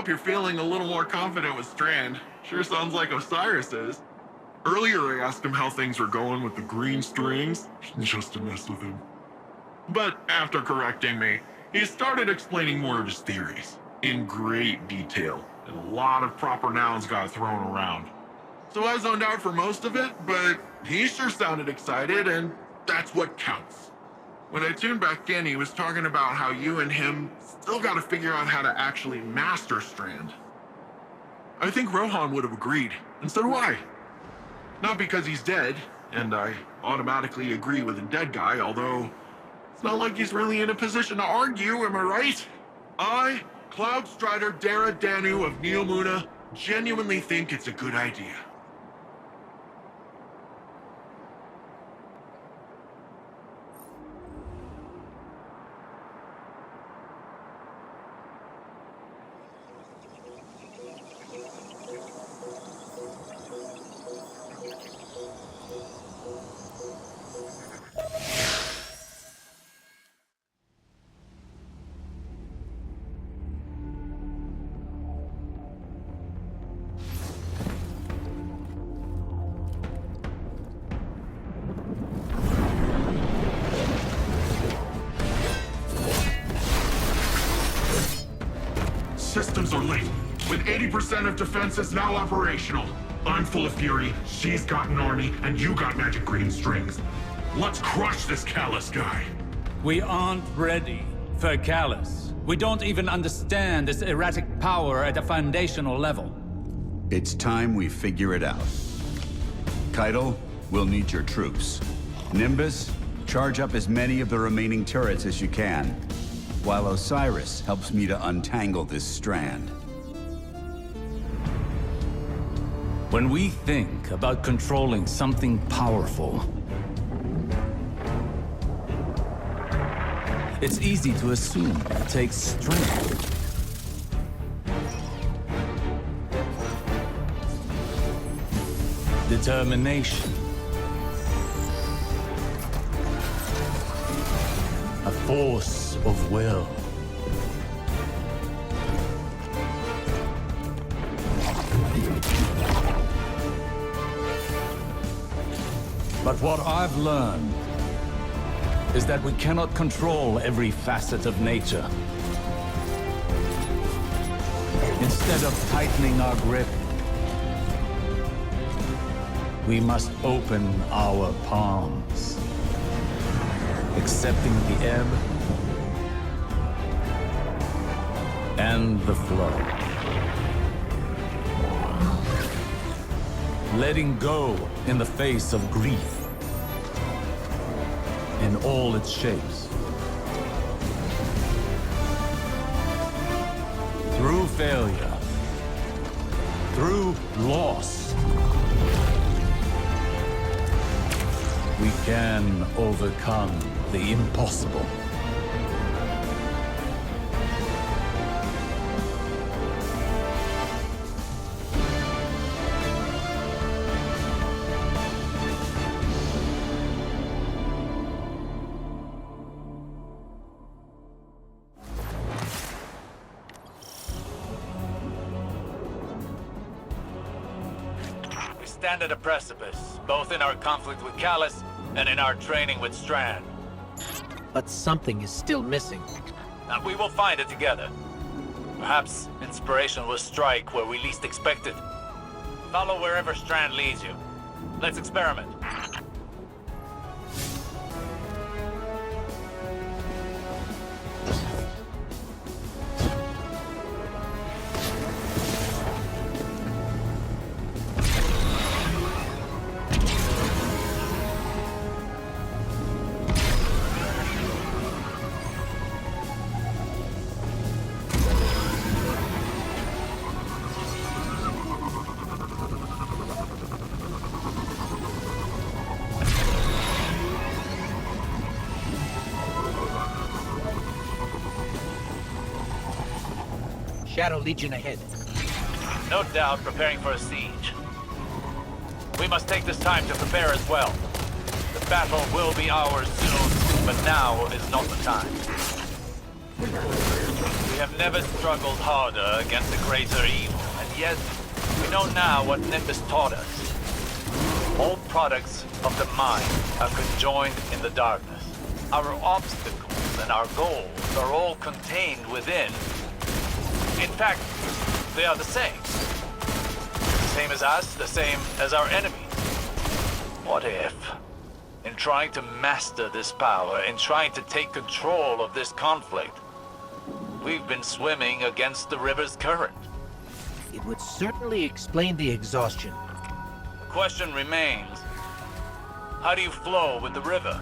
hope you're feeling a little more confident with Strand. Sure sounds like Osiris is. Earlier I asked him how things were going with the green strings, just to mess with him. But after correcting me, he started explaining more of his theories, in great detail, and a lot of proper nouns got thrown around. So I zoned out for most of it, but he sure sounded excited, and that's what counts. When I tuned back in, he was talking about how you and him still gotta figure out how to actually master Strand. I think Rohan would have agreed, and so do I. Not because he's dead, and I automatically agree with a dead guy, although it's not like he's really in a position to argue, am I right? I, Cloud Strider Dara Danu of Neomuna, genuinely think it's a good idea. Systems are late, with 80% of defenses now operational. I'm full of fury, she's got an army, and you got magic green strings. Let's crush this Calus guy. We aren't ready for Calus. We don't even understand this erratic power at a foundational level. It's time we figure it out. Keitel, we'll need your troops. Nimbus, charge up as many of the remaining turrets as you can, while Osiris helps me to untangle this strand. When we think about controlling something powerful, it's easy to assume it takes strength. Determination. A force of will. But what I've learned is that we cannot control every facet of nature. Instead of tightening our grip, we must open our palms, accepting the ebb and the flow. Letting go in the face of grief in all its shapes. Through failure, through loss, we can overcome the impossible. We stand at a precipice, both in our conflict with Calus and in our training with Strand. But something is still missing. And we will find it together. Perhaps inspiration will strike where we least expect it. Follow wherever Strand leads you. Let's experiment. Shadow Legion ahead. No doubt preparing for a siege. We must take this time to prepare as well. The battle will be ours soon, but now is not the time. We have never struggled harder against a greater evil, and yet we know now what Nimbus taught us. All products of the mind are conjoined in the darkness. Our obstacles and our goals are all contained within. In fact, they are the same. The same as us, the same as our enemies. What if, in trying to master this power, in trying to take control of this conflict, we've been swimming against the river's current? It would certainly explain the exhaustion. The question remains, how do you flow with the river?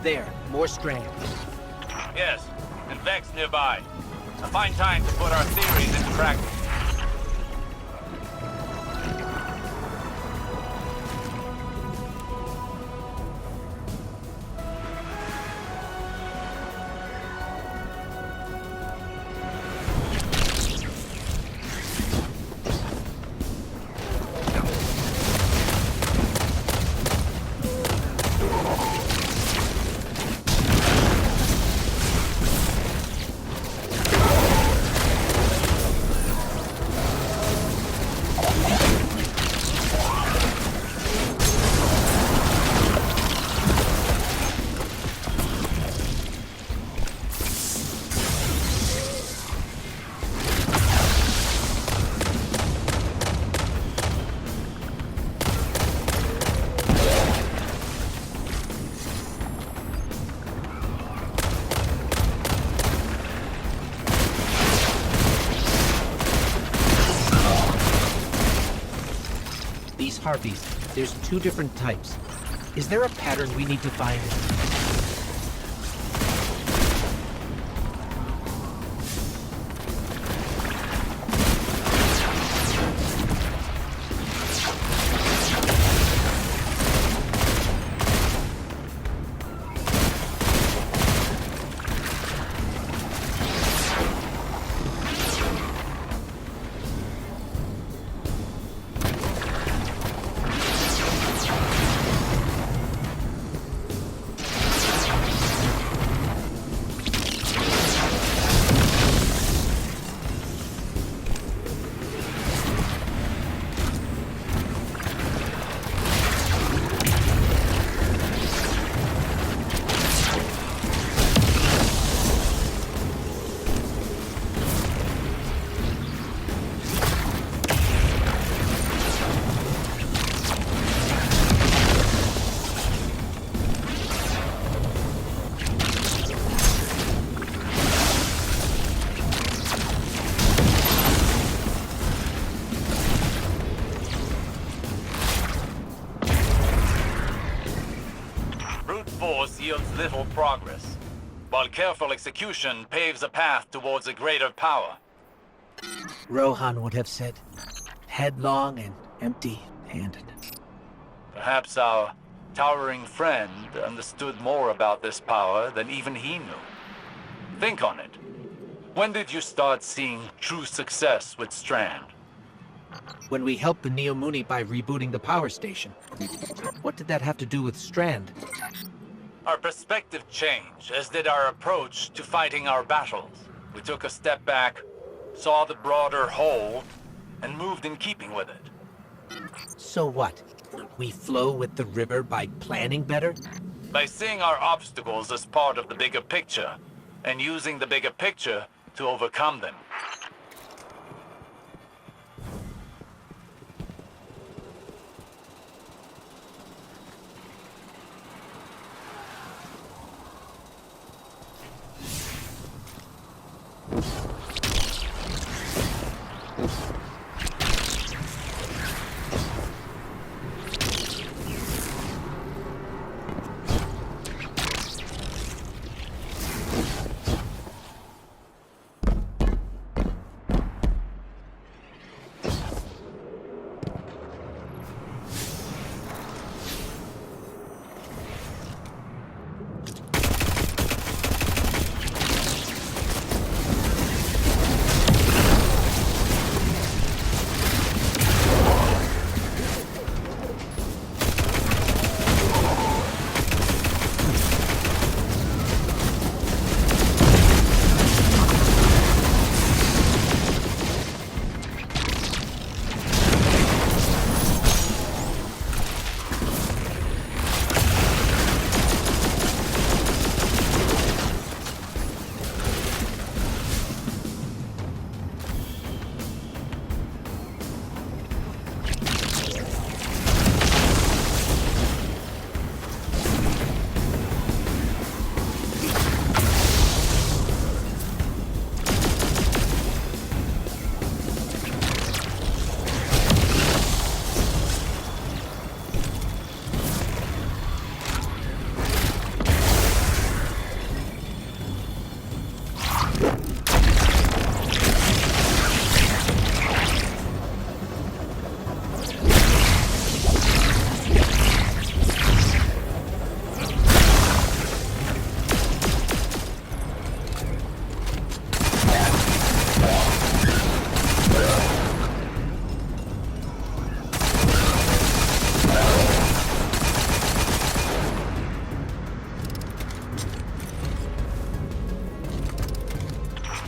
There, more strands. Yes, and Vex nearby. A fine time to put our theories into practice. Harpies. There's 2 different types. Is there a pattern we need to find? Yields little progress, while careful execution paves a path towards a greater power. Rohan would have said, headlong and empty-handed. Perhaps our towering friend understood more about this power than even he knew. Think on it. When did you start seeing true success with Strand? When we helped the Neomuna by rebooting the power station. What did that have to do with Strand? Our perspective changed, as did our approach to fighting our battles. We took a step back, saw the broader whole, and moved in keeping with it. So what? We flow with the river by planning better? By seeing our obstacles as part of the bigger picture, and using the bigger picture to overcome them.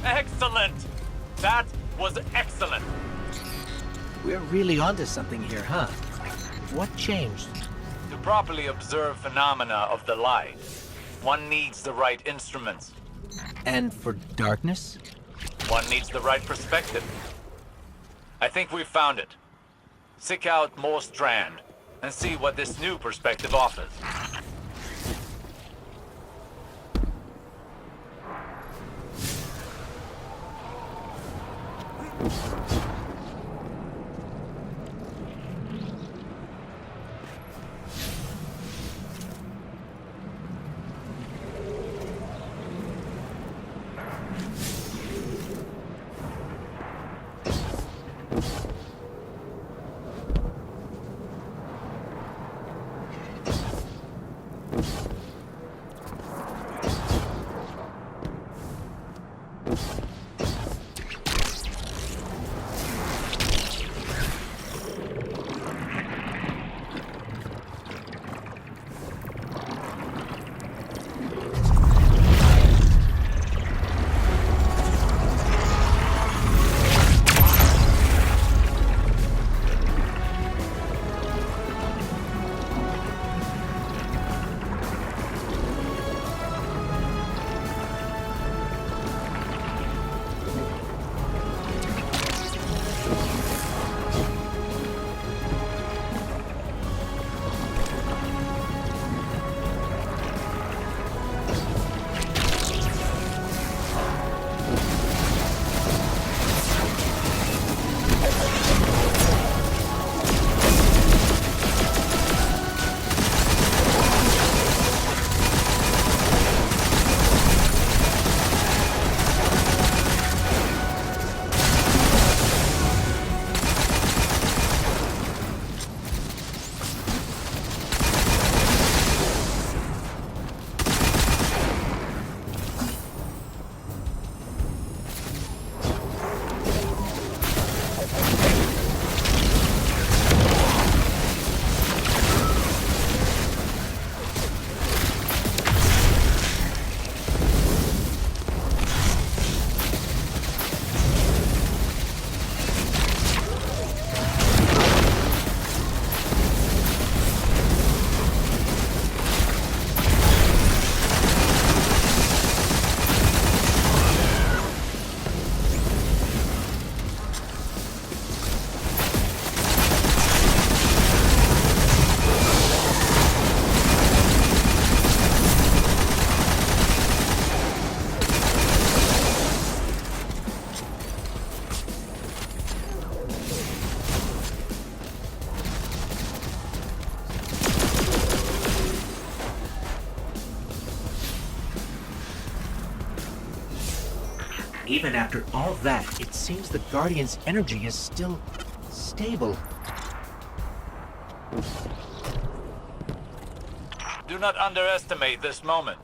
Excellent! That was excellent! We're really onto something here, huh? What changed? To properly observe phenomena of the light, one needs the right instruments. And for darkness? One needs the right perspective. I think we've found it. Seek out more Strand and see what this new perspective offers. Even after all that, it seems the Guardian's energy is still stable. Do not underestimate this moment.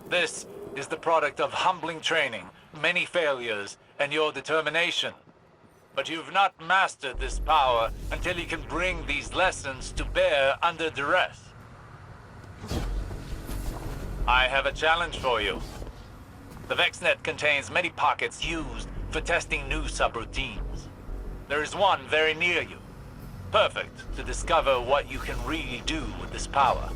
This is the product of humbling training, many failures, and your determination. But you've not mastered this power until you can bring these lessons to bear under duress. I have a challenge for you. The VexNet contains many pockets used for testing new subroutines. There is one very near you. Perfect to discover what you can really do with this power.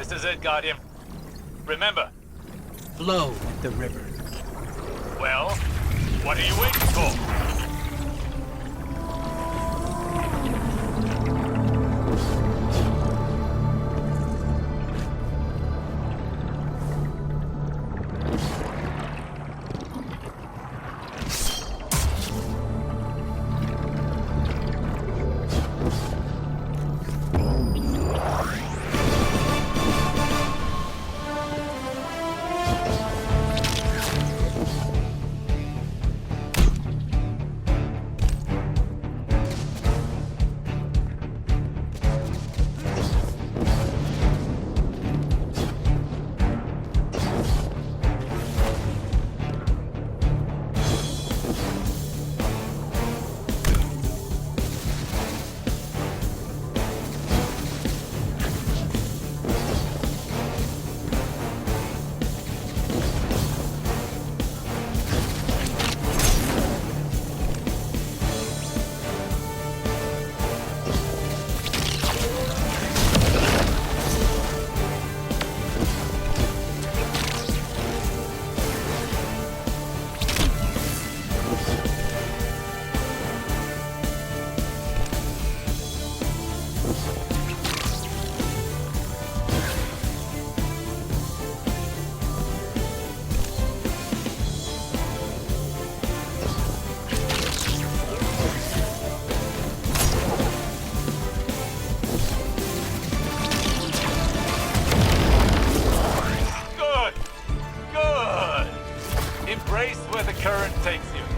This is it, Guardian. Remember. Flow like the river. Well, what are you waiting for? current takes you.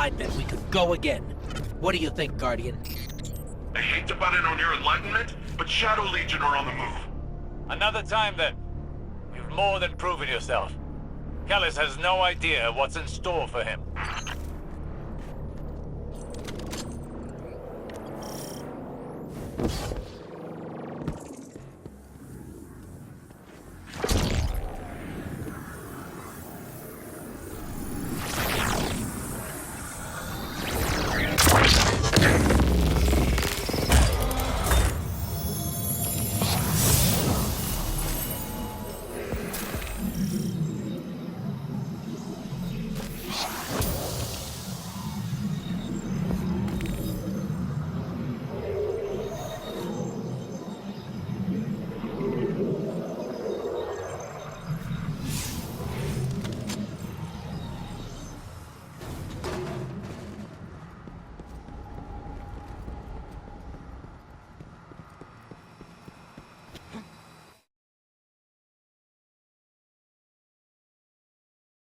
I bet we could go again. What do you think, Guardian? I hate to butt in on your enlightenment, but Shadow Legion are on the move. Another time then. You've more than proven yourself. Calus has no idea what's in store for him.